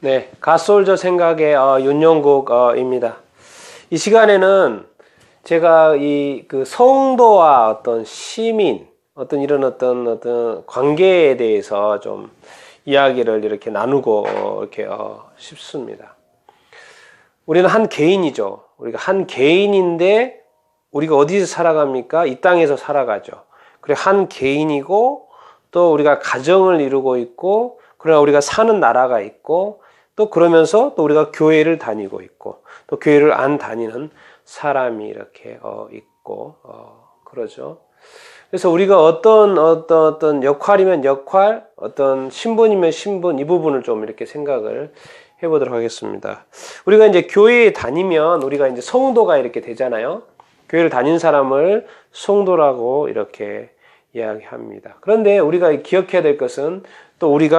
네, 갓솔저 생각의 윤영국입니다. 이 시간에는 제가 그 성도와 어떤 시민, 어떤 관계에 대해서 좀 이야기를 이렇게 나누고 이렇게 싶습니다. 우리는 한 개인이죠. 우리가 한 개인인데 우리가 어디서 살아갑니까? 이 땅에서 살아가죠. 그리고 한 개인이고 또 우리가 가정을 이루고 있고 그러나 우리가 사는 나라가 있고 또 그러면서 또 우리가 교회를 다니고 있고 또 교회를 안 다니는 사람이 이렇게 있고 그러죠. 그래서 우리가 어떤 역할이면 역할, 어떤 신분이면 신분 이 부분을 좀 이렇게 생각을 해보도록 하겠습니다. 우리가 이제 교회에 다니면 우리가 이제 성도가 이렇게 되잖아요. 교회를 다닌 사람을 성도라고 이렇게 이야기합니다. 그런데 우리가 기억해야 될 것은 또 우리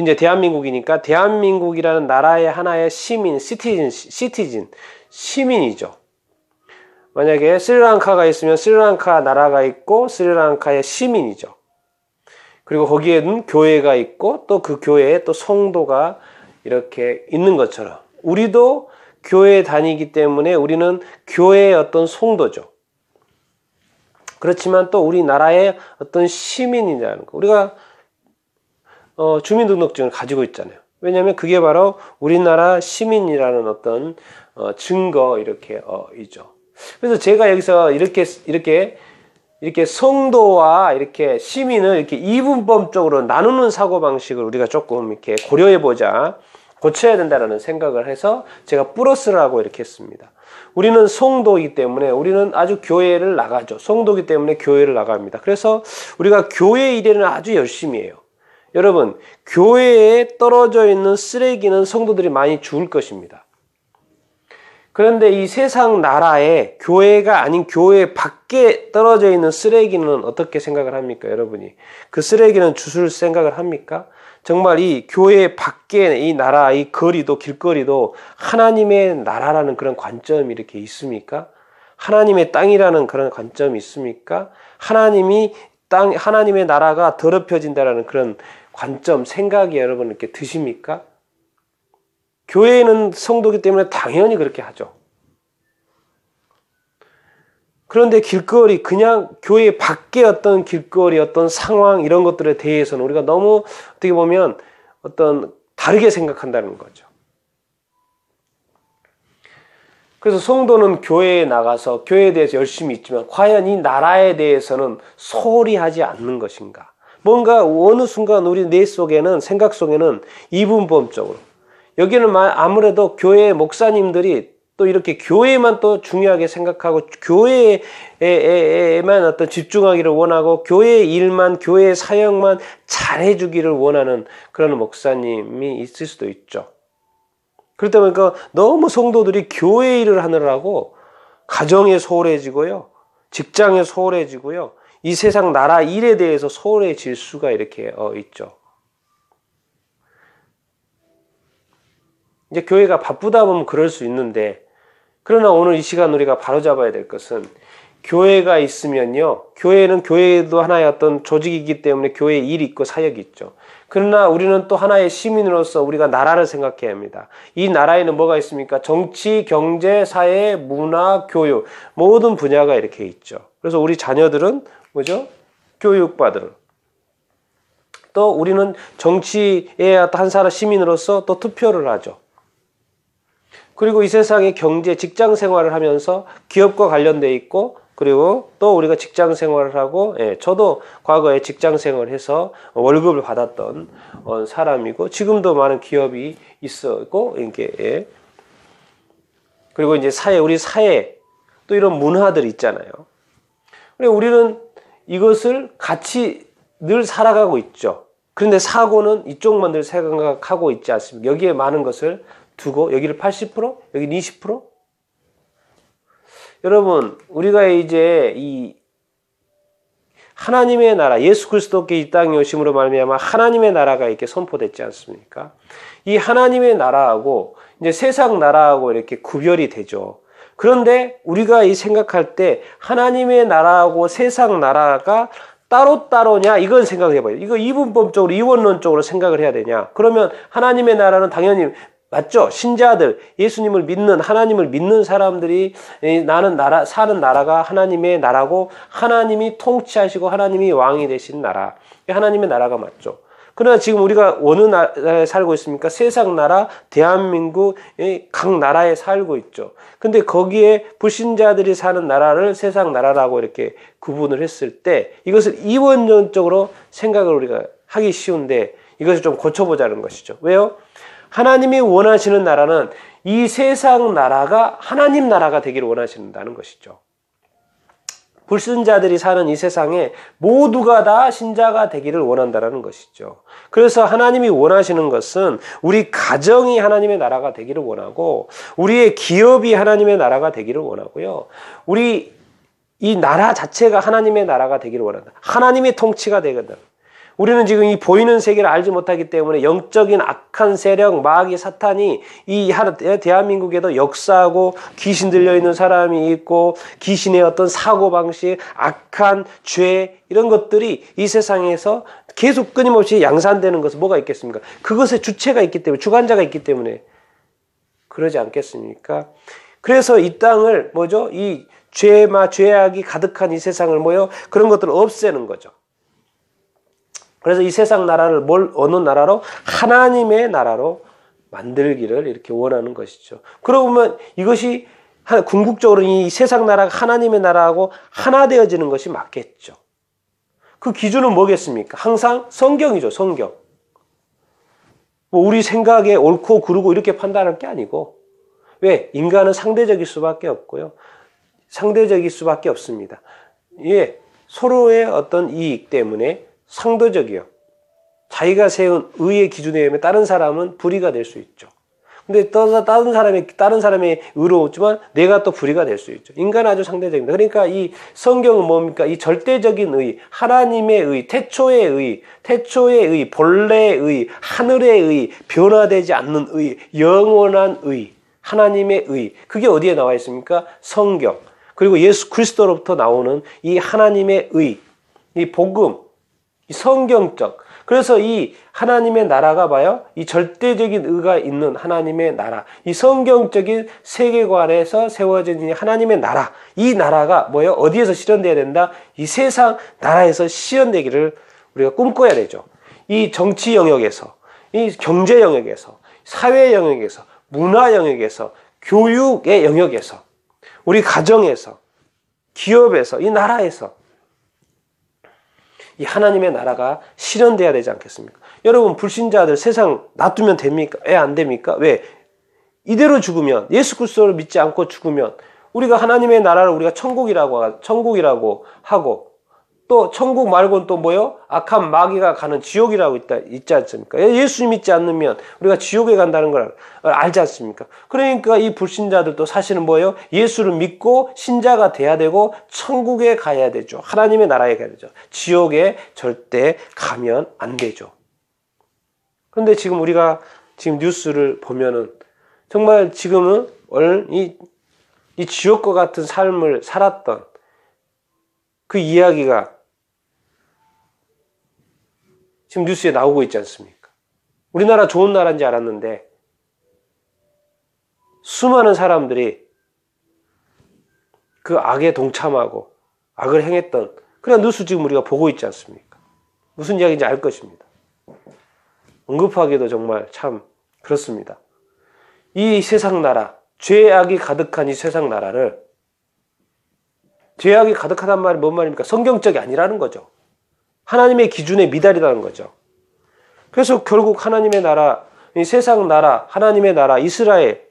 이제 대한민국이니까 대한민국이라는 나라의 하나의 시민, 시민이죠. 만약에 스리랑카가 있으면 스리랑카 나라가 있고 스리랑카의 시민이죠. 그리고 거기에는 교회가 있고 또 그 교회에 또 성도가 이렇게 있는 것처럼 우리도 교회에 다니기 때문에 우리는 교회의 어떤 성도죠. 그렇지만 또 우리나라의 어떤 시민이라는 거. 우리가 주민등록증을 가지고 있잖아요. 왜냐하면 그게 바로 우리나라 시민이라는 어떤 증거 이렇게 있죠. 그래서 제가 여기서 이렇게 성도와 이렇게 시민을 이렇게 이분법적으로 나누는 사고 방식을 우리가 조금 이렇게 고려해 보자, 고쳐야 된다라는 생각을 해서 제가 플러스라고 이렇게 했습니다. 우리는 성도이기 때문에 우리는 아주 교회를 나가죠. 성도이기 때문에 교회를 나갑니다. 그래서 우리가 교회 일에는 아주 열심히 해요. 여러분, 교회에 떨어져 있는 쓰레기는 성도들이 많이 주울 것입니다. 그런데 이 세상 나라에 교회가 아닌 교회 밖에 떨어져 있는 쓰레기는 어떻게 생각을 합니까, 여러분이? 그 쓰레기는 주술 생각을 합니까? 정말 이 교회 밖에 이 나라, 이 거리도, 길거리도 하나님의 나라라는 그런 관점이 이렇게 있습니까? 하나님의 땅이라는 그런 관점이 있습니까? 하나님의 나라가 더럽혀진다라는 그런 관점, 생각이 여러분 이렇게 드십니까? 교회는 성도이기 때문에 당연히 그렇게 하죠. 그런데 길거리, 그냥 교회 밖의 어떤 길거리, 어떤 상황, 이런 것들에 대해서는 우리가 너무 어떻게 보면 어떤 다르게 생각한다는 거죠. 그래서 성도는 교회에 나가서 교회에 대해서 열심히 있지만 과연 이 나라에 대해서는 소홀히 하지 않는 것인가? 뭔가 어느 순간 우리 뇌 속에는, 생각 속에는 이분법적으로 여기는 아무래도 교회 목사님들이 또 이렇게 교회만 또 중요하게 생각하고 교회에만 어떤 집중하기를 원하고 교회의 일만, 교회의 사역만 잘해주기를 원하는 그런 목사님이 있을 수도 있죠. 그렇다 보니까 너무 성도들이 교회 일을 하느라고 가정에 소홀해지고요, 직장에 소홀해지고요, 이 세상 나라 일에 대해서 소홀해질 수가 이렇게 있죠. 이제 교회가 바쁘다 보면 그럴 수 있는데, 그러나 오늘 이 시간 우리가 바로잡아야 될 것은 교회가 있으면요, 교회는 교회도 하나의 어떤 조직이기 때문에 교회에 일이 있고 사역이 있죠. 그러나 우리는 또 하나의 시민으로서 우리가 나라를 생각해야 합니다. 이 나라에는 뭐가 있습니까? 정치, 경제, 사회, 문화, 교육 모든 분야가 이렇게 있죠. 그래서 우리 자녀들은 뭐죠? 교육받을. 또 우리는 정치의 한 사람 시민으로서 또 투표를 하죠. 그리고 이 세상의 경제, 직장 생활을 하면서 기업과 관련돼 있고, 그리고 또 우리가 직장 생활을 하고, 저도 과거에 직장 생활을 해서 월급을 받았던 사람이고, 지금도 많은 기업이 있었고, 이게, 그리고 이제 우리 사회, 또 이런 문화들이 있잖아요. 그리고 우리는 이것을 같이 늘 살아가고 있죠. 그런데 사고는 이쪽만 늘 생각하고 있지 않습니까? 여기에 많은 것을 두고 여기를 80%, 여기는 20%? 여러분, 우리가 이제 이 하나님의 나라, 예수 그리스도께 이 땅에 오심으로 말미암아 하나님의 나라가 이렇게 선포됐지 않습니까? 이 하나님의 나라하고 이제 세상 나라하고 이렇게 구별이 되죠. 그런데 우리가 이 생각할 때 하나님의 나라하고 세상 나라가 따로따로냐? 이건 생각을 해봐요. 이거 이분법적으로, 이원론적으로 생각을 해야 되냐? 그러면 하나님의 나라는 당연히 맞죠? 신자들, 예수님을 믿는, 하나님을 믿는 사람들이 사는 나라가 하나님의 나라고, 하나님이 통치하시고 하나님이 왕이 되신 나라. 하나님의 나라가 맞죠. 그러나 지금 우리가 어느 나라에 살고 있습니까? 세상 나라, 대한민국, 각 나라에 살고 있죠. 근데 거기에 불신자들이 사는 나라를 세상 나라라고 이렇게 구분을 했을 때 이것을 이원론적으로 생각을 우리가 하기 쉬운데 이것을 좀 고쳐보자는 것이죠. 왜요? 하나님이 원하시는 나라는 이 세상 나라가 하나님 나라가 되기를 원하신다는 것이죠. 불신자들이 사는 이 세상에 모두가 다 신자가 되기를 원한다는 것이죠. 그래서 하나님이 원하시는 것은 우리 가정이 하나님의 나라가 되기를 원하고 우리의 기업이 하나님의 나라가 되기를 원하고요. 우리 이 나라 자체가 하나님의 나라가 되기를 원한다. 하나님의 통치가 되거든. 우리는 지금 이 보이는 세계를 알지 못하기 때문에 영적인 악한 세력, 마귀, 사탄이 이 대한민국에도 역사하고 귀신 들려있는 사람이 있고 귀신의 어떤 사고방식, 악한 죄 이런 것들이 이 세상에서 계속 끊임없이 양산되는 것은 뭐가 있겠습니까? 그것의 주체가 있기 때문에, 주관자가 있기 때문에 그러지 않겠습니까? 그래서 이 땅을 뭐죠? 이 죄악이 가득한 이 세상을 그런 것들을 없애는 거죠. 그래서 이 세상 나라를 어느 나라로? 하나님의 나라로 만들기를 이렇게 원하는 것이죠. 그러고 보면 이것이 궁극적으로 이 세상 나라가 하나님의 나라하고 하나 되어지는 것이 맞겠죠. 그 기준은 뭐겠습니까? 항상 성경이죠, 성경. 우리 생각에 옳고 그르고 이렇게 판단할 게 아니고, 왜? 인간은 상대적일 수밖에 없고요. 상대적일 수밖에 없습니다. 예, 서로의 어떤 이익 때문에 상도적이요. 자기가 세운 의의 기준에 의하면 다른 사람은 불의가 될 수 있죠. 근데 다른 사람의 의로웠지만 내가 또 불의가 될 수 있죠. 인간은 아주 상대적입니다. 그러니까 이 성경은 뭡니까? 이 절대적인 의, 하나님의 의, 태초의 의, 본래의 의, 하늘의 의, 변화되지 않는 의, 영원한 의, 하나님의 의. 그게 어디에 나와 있습니까? 성경. 그리고 예수 그리스도로부터 나오는 이 하나님의 의, 이 복음, 이 성경적. 그래서 이 하나님의 나라가 봐요. 이 절대적인 의가 있는 하나님의 나라. 이 성경적인 세계관에서 세워진 이 하나님의 나라. 이 나라가 뭐예요? 어디에서 실현돼야 된다? 이 세상 나라에서 실현되기를 우리가 꿈꿔야 되죠. 이 정치 영역에서, 이 경제 영역에서, 사회 영역에서, 문화 영역에서, 교육의 영역에서, 우리 가정에서, 기업에서, 이 나라에서 이 하나님의 나라가 실현돼야 되지 않겠습니까? 여러분 불신자들 세상 놔두면 됩니까? 왜 안 됩니까? 왜? 이대로 죽으면 예수 그리스도를 믿지 않고 죽으면 우리가 하나님의 나라를 우리가 천국이라고 하고 또 천국 말고는 또 뭐요? 악한 마귀가 가는 지옥이라고 있지 않습니까? 예수 믿지 않으면 우리가 지옥에 간다는 걸 알지 않습니까? 그러니까 이 불신자들도 사실은 뭐예요? 예수를 믿고 신자가 돼야 되고 천국에 가야 되죠. 하나님의 나라에 가야 되죠. 지옥에 절대 가면 안 되죠. 그런데 지금 우리가 지금 뉴스를 보면은 정말 지금은 이 지옥과 같은 삶을 살았던 그 이야기가 지금 뉴스에 나오고 있지 않습니까? 우리나라 좋은 나라인지 알았는데 수많은 사람들이 그 악에 동참하고 악을 행했던 그런 뉴스 지금 우리가 보고 있지 않습니까? 무슨 이야기인지 알 것입니다. 언급하기도 정말 참 그렇습니다. 이 세상 나라, 죄악이 가득한 이 세상 나라를 죄악이 가득하단 말이 뭔 말입니까? 성경적이 아니라는 거죠. 하나님의 기준에 미달이라는 거죠. 그래서 결국 하나님의 나라, 이 세상 나라, 하나님의 나라, 이스라엘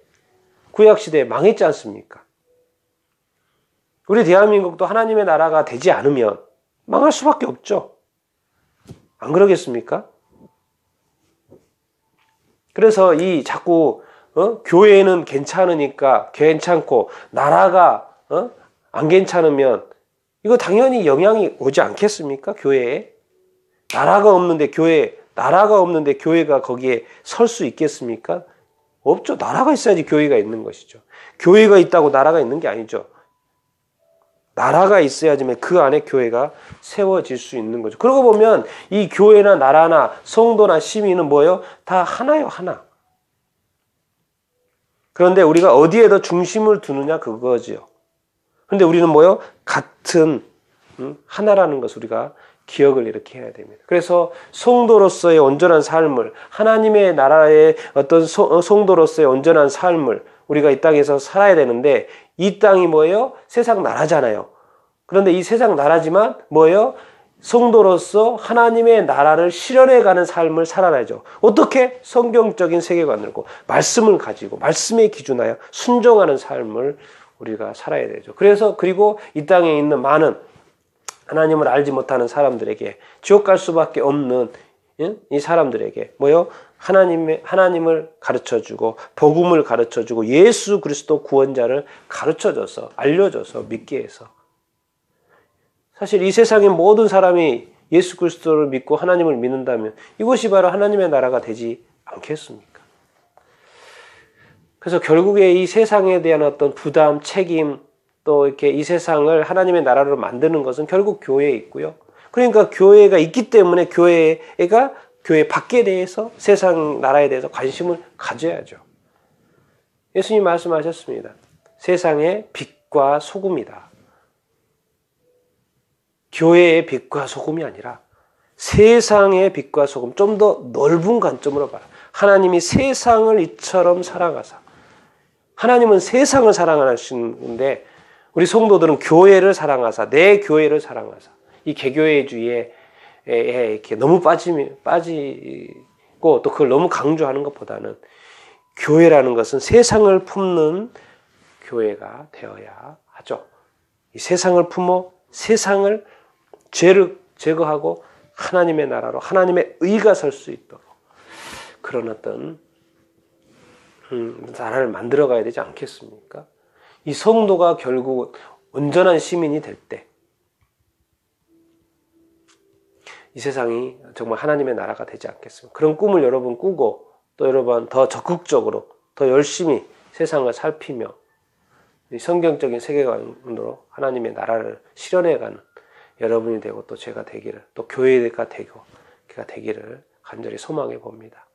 구약시대에 망했지 않습니까? 우리 대한민국도 하나님의 나라가 되지 않으면 망할 수밖에 없죠. 안 그러겠습니까? 그래서 이 자꾸 교회는 괜찮으니까 괜찮고 나라가 안 괜찮으면 이거 당연히 영향이 오지 않겠습니까? 교회에. 나라가 없는데 교회가 거기에 설 수 있겠습니까? 없죠. 나라가 있어야지 교회가 있는 것이죠. 교회가 있다고 나라가 있는 게 아니죠. 나라가 있어야지만 그 안에 교회가 세워질 수 있는 거죠. 그러고 보면 이 교회나 나라나 성도나 시민은 뭐예요? 다 하나요, 하나. 그런데 우리가 어디에 더 중심을 두느냐 그거지요. 그런데 우리는 뭐예요? 같은 하나라는 것을 우리가 기억을 이렇게 해야 됩니다. 그래서 성도로서의 온전한 삶을, 하나님의 나라의 어떤 성도로서의 온전한 삶을 우리가 이 땅에서 살아야 되는데, 이 땅이 뭐예요? 세상 나라잖아요. 그런데 이 세상 나라지만 뭐예요? 성도로서 하나님의 나라를 실현해가는 삶을 살아야죠. 어떻게? 성경적인 세계관으로 말씀을 가지고 말씀에 기준하여 순종하는 삶을 우리가 살아야 되죠. 그리고 이 땅에 있는 많은 하나님을 알지 못하는 사람들에게, 지옥 갈 수밖에 없는 이 사람들에게 뭐요? 하나님을 가르쳐주고 복음을 가르쳐주고 예수 그리스도 구원자를 가르쳐줘서 알려줘서 믿게 해서, 사실 이 세상의 모든 사람이 예수 그리스도를 믿고 하나님을 믿는다면 이것이 바로 하나님의 나라가 되지 않겠습니까? 그래서 결국에 이 세상에 대한 어떤 부담, 책임, 또 이렇게 이 세상을 하나님의 나라로 만드는 것은 결국 교회에 있고요. 그러니까 교회가 있기 때문에 교회 밖에 대해서, 세상 나라에 대해서 관심을 가져야죠. 예수님 말씀하셨습니다. 세상의 빛과 소금이다. 교회의 빛과 소금이 아니라 세상의 빛과 소금, 좀 더 넓은 관점으로 봐라. 하나님이 세상을 이처럼 사랑하사, 하나님은 세상을 사랑하시는데 우리 성도들은 교회를 사랑하사, 내 교회를 사랑하사, 이 개교회주의에 이렇게 너무 빠지고 또 그걸 너무 강조하는 것보다는 교회라는 것은 세상을 품는 교회가 되어야 하죠. 이 세상을 품어 세상을, 죄를 제거하고 하나님의 나라로, 하나님의 의가 설 수 있도록 그런 어떤 나라를 만들어 가야 되지 않겠습니까? 이 성도가 결국 온전한 시민이 될 때 이 세상이 정말 하나님의 나라가 되지 않겠습니까? 그런 꿈을 여러분 꾸고, 또 여러분 더 적극적으로 더 열심히 세상을 살피며 성경적인 세계관으로 하나님의 나라를 실현해가는 여러분이 되고 또 제가 되기를, 또 교회가 되고 제가 되기를 간절히 소망해 봅니다.